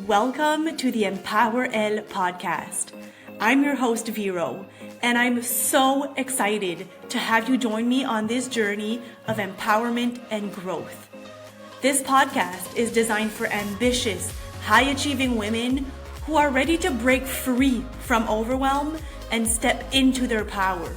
Welcome to the Empower Elle podcast. I'm your host, Vero, and I'm so excited to have you join me on this journey of empowerment and growth. This podcast is designed for ambitious, high-achieving women who are ready to break free from overwhelm and step into their power.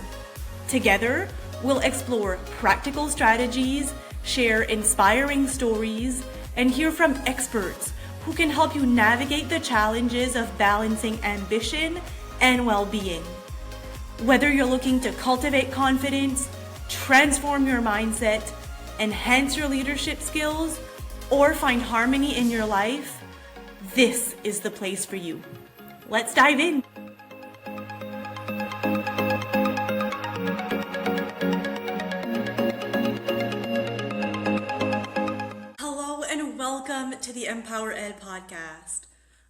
Together, we'll explore practical strategies, share inspiring stories, and hear from experts who can help you navigate the challenges of balancing ambition and well-being. Whether you're looking to cultivate confidence, transform your mindset, enhance your leadership skills, or find harmony in your life, this is the place for you. Let's dive in. Welcome to the Empower Elle podcast.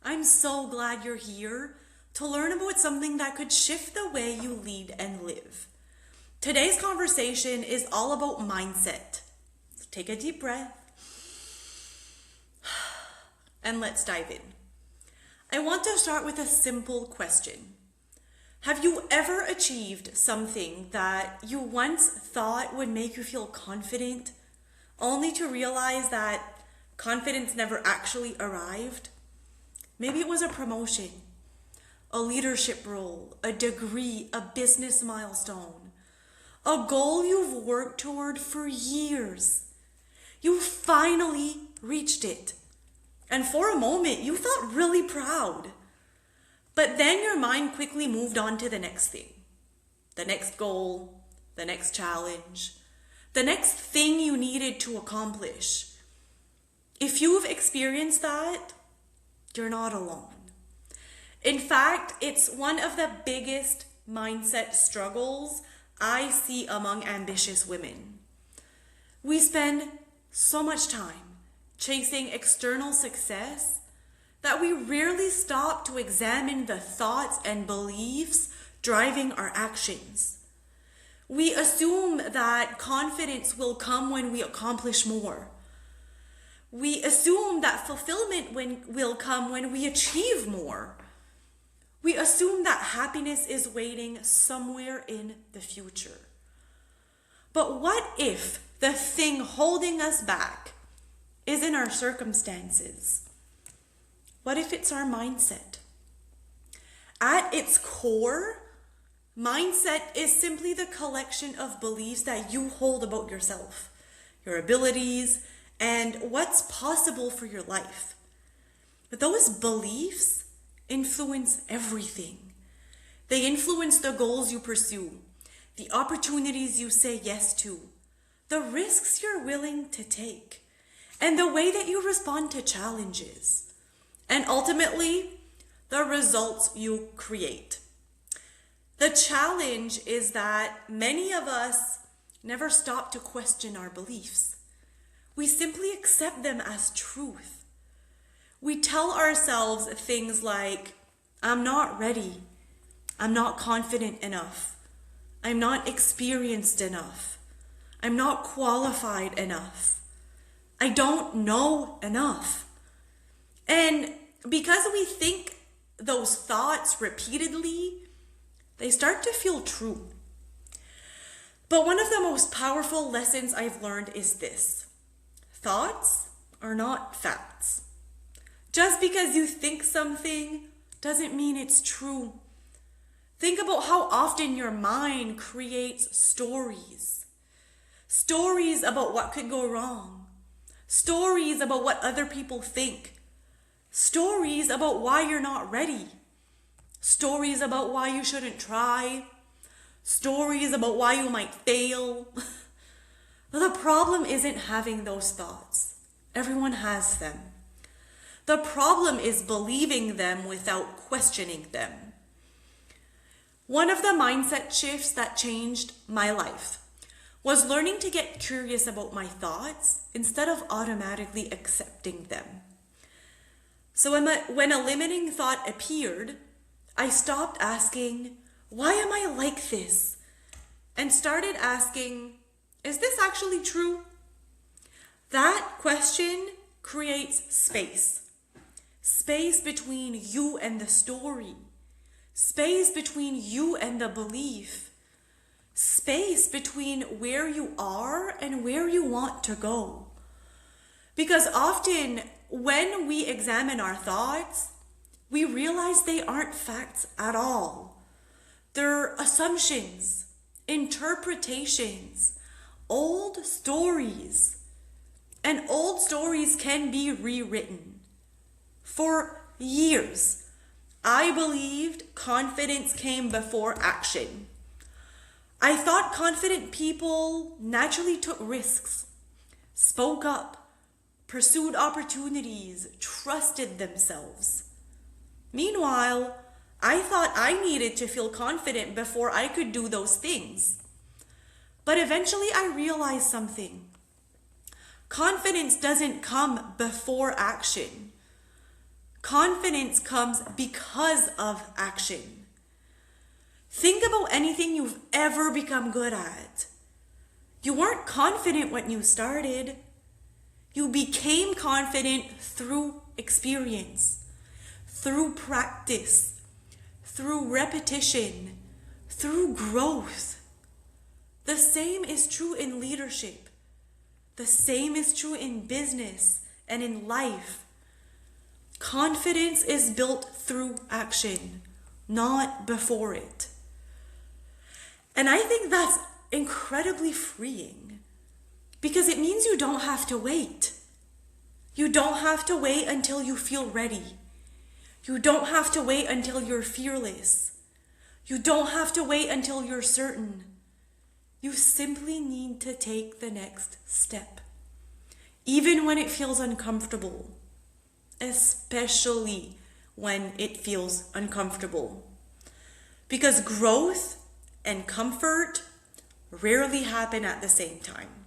I'm so glad you're here to learn about something that could shift the way you lead and live. Today's conversation is all about mindset. So take a deep breath and let's dive in. I want to start with a simple question. Have you ever achieved something that you once thought would make you feel confident, only to realize that confidence never actually arrived? Maybe it was a promotion, a leadership role, a degree, a business milestone, a goal you've worked toward for years. You finally reached it. And for a moment, you felt really proud. But then your mind quickly moved on to the next thing, the next goal, the next challenge, the next thing you needed to accomplish. If you've experienced that, you're not alone. In fact, it's one of the biggest mindset struggles I see among ambitious women. We spend so much time chasing external success that we rarely stop to examine the thoughts and beliefs driving our actions. We assume that confidence will come when we accomplish more. We assume that fulfillment will come when we achieve more. We assume that happiness is waiting somewhere in the future. But what if the thing holding us back isn't our circumstances? What if it's our mindset? At its core, mindset is simply the collection of beliefs that you hold about yourself, your abilities, and what's possible for your life. But those beliefs influence everything. They influence the goals you pursue, the opportunities you say yes to, the risks you're willing to take, and the way that you respond to challenges, and ultimately, the results you create. The challenge is that many of us never stop to question our beliefs. We simply accept them as truth. We tell ourselves things like, I'm not ready. I'm not confident enough. I'm not experienced enough. I'm not qualified enough. I don't know enough. And because we think those thoughts repeatedly, they start to feel true. But one of the most powerful lessons I've learned is this. Thoughts are not facts. Just because you think something doesn't mean it's true. Think about how often your mind creates stories. Stories about what could go wrong. Stories about what other people think. Stories about why you're not ready. Stories about why you shouldn't try. Stories about why you might fail. The problem isn't having those thoughts. Everyone has them. The problem is believing them without questioning them. One of the mindset shifts that changed my life was learning to get curious about my thoughts instead of automatically accepting them. So when a limiting thought appeared, I stopped asking, why am I like this? And started asking, is this actually true? That question creates space. space between you and the story, space between you and the belief, space between where you are and where you want to go. Because often when we examine our thoughts, we realize they aren't facts at all. They're assumptions, interpretations, old stories. And old stories can be rewritten. For years, I believed confidence came before action. I thought confident people naturally took risks, spoke up, pursued opportunities, trusted themselves. Meanwhile, I thought I needed to feel confident before I could do those things. But eventually I realized something. Confidence doesn't come before action. Confidence comes because of action. Think about anything you've ever become good at. You weren't confident when you started. You became confident through experience, through practice, through repetition, through growth. The same is true in leadership. The same is true in business and in life. Confidence is built through action, not before it. And I think that's incredibly freeing because it means you don't have to wait. You don't have to wait until you feel ready. You don't have to wait until you're fearless. You don't have to wait until you're certain. You simply need to take the next step, even when it feels uncomfortable, especially when it feels uncomfortable. Because growth and comfort rarely happen at the same time.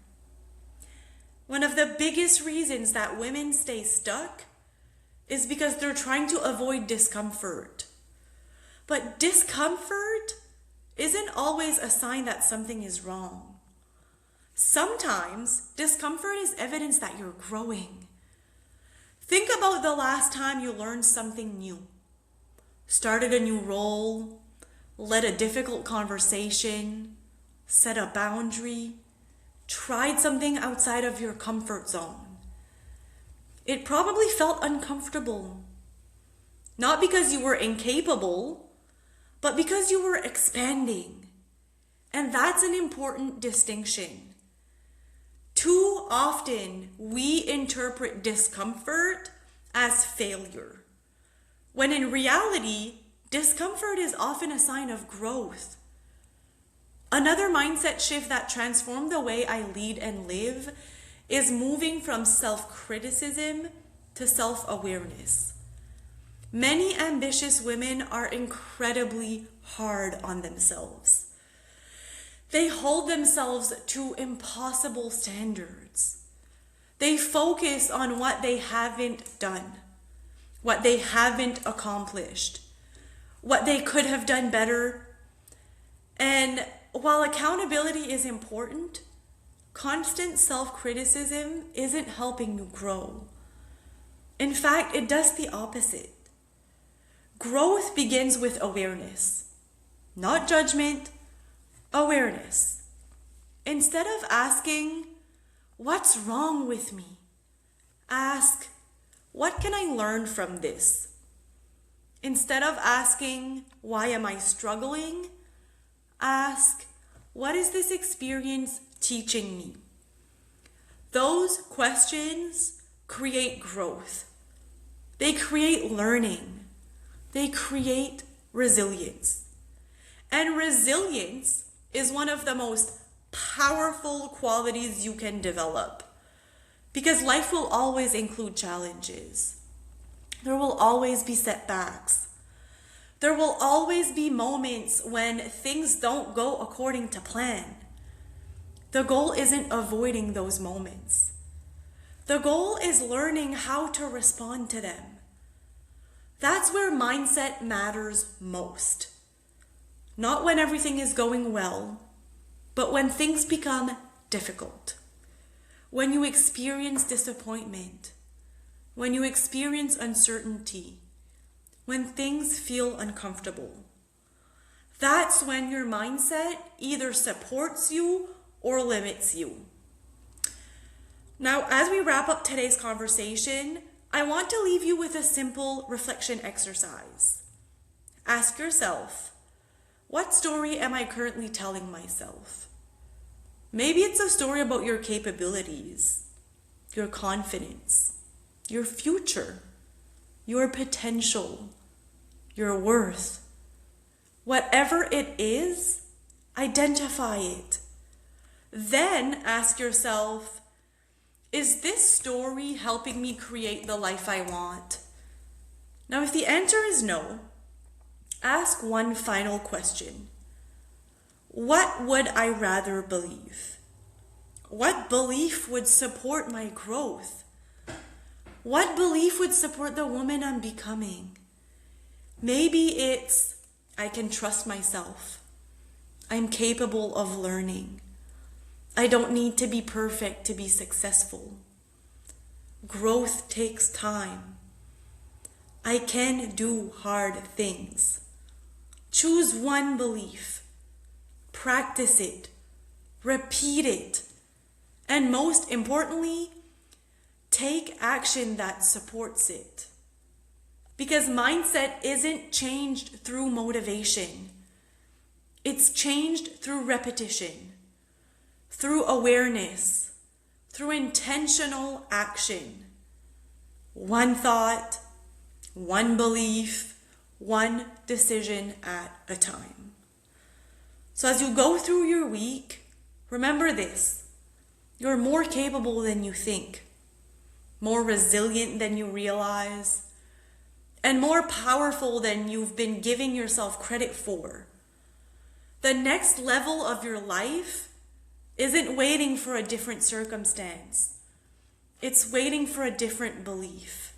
One of the biggest reasons that women stay stuck is because they're trying to avoid discomfort. But discomfort isn't always a sign that something is wrong. Sometimes discomfort is evidence that you're growing. Think about the last time you learned something new, started a new role, led a difficult conversation, set a boundary, tried something outside of your comfort zone. It probably felt uncomfortable. Not because you were incapable, but because you were expanding. And that's an important distinction. Too often, we interpret discomfort as failure, when in reality, discomfort is often a sign of growth. Another mindset shift that transformed the way I lead and live is moving from self-criticism to self-awareness. Many ambitious women are incredibly hard on themselves. They hold themselves to impossible standards. They focus on what they haven't done, what they haven't accomplished, what they could have done better. And while accountability is important, constant self-criticism isn't helping you grow. In fact, it does the opposite. Growth begins with awareness, not judgment, awareness. Instead of asking, "What's wrong with me?" ask, "What can I learn from this?" Instead of asking, "Why am I struggling?" ask, "What is this experience teaching me?" Those questions create growth. They create learning. They create resilience. And resilience is one of the most powerful qualities you can develop. Because life will always include challenges. There will always be setbacks. There will always be moments when things don't go according to plan. The goal isn't avoiding those moments. The goal is learning how to respond to them. That's where mindset matters most. Not when everything is going well, but when things become difficult. When you experience disappointment, when you experience uncertainty, when things feel uncomfortable. That's when your mindset either supports you or limits you. Now, as we wrap up today's conversation, I want to leave you with a simple reflection exercise. Ask yourself, what story am I currently telling myself? Maybe it's a story about your capabilities, your confidence, your future, your potential, your worth. Whatever it is, identify it. Then ask yourself, is this story helping me create the life I want? Now, if the answer is no, ask one final question. What would I rather believe? What belief would support my growth? What belief would support the woman I'm becoming? Maybe it's, I can trust myself. I'm capable of learning. I don't need to be perfect to be successful. Growth takes time. I can do hard things. Choose one belief. Practice it. Repeat it. And most importantly, take action that supports it. Because mindset isn't changed through motivation. It's changed through repetition, through awareness, through intentional action. One thought, one belief, one decision at a time. So as you go through your week, remember this. You're more capable than you think, more resilient than you realize, and more powerful than you've been giving yourself credit for. The next level of your life isn't waiting for a different circumstance. It's waiting for a different belief.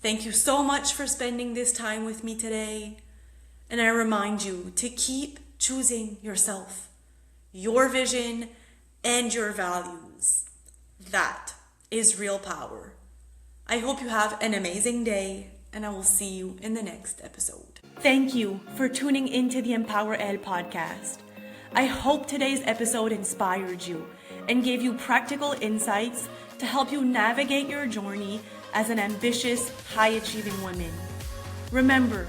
Thank you so much for spending this time with me today. And I remind you to keep choosing yourself, your vision, and your values. That is real power. I hope you have an amazing day, and I will see you in the next episode. Thank you for tuning into the Empower Elle podcast. I hope today's episode inspired you and gave you practical insights to help you navigate your journey as an ambitious, high-achieving woman. Remember,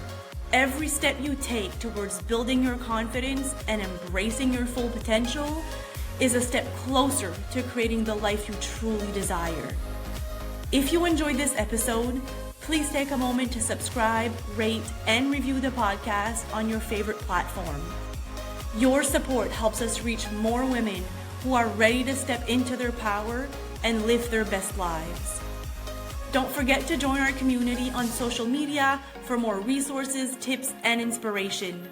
every step you take towards building your confidence and embracing your full potential is a step closer to creating the life you truly desire. If you enjoyed this episode, please take a moment to subscribe, rate, and review the podcast on your favorite platform. Your support helps us reach more women who are ready to step into their power and live their best lives. Don't forget to join our community on social media for more resources, tips, and inspiration.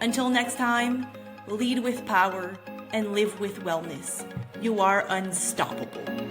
Until next time, lead with power and live with wellness. You are unstoppable.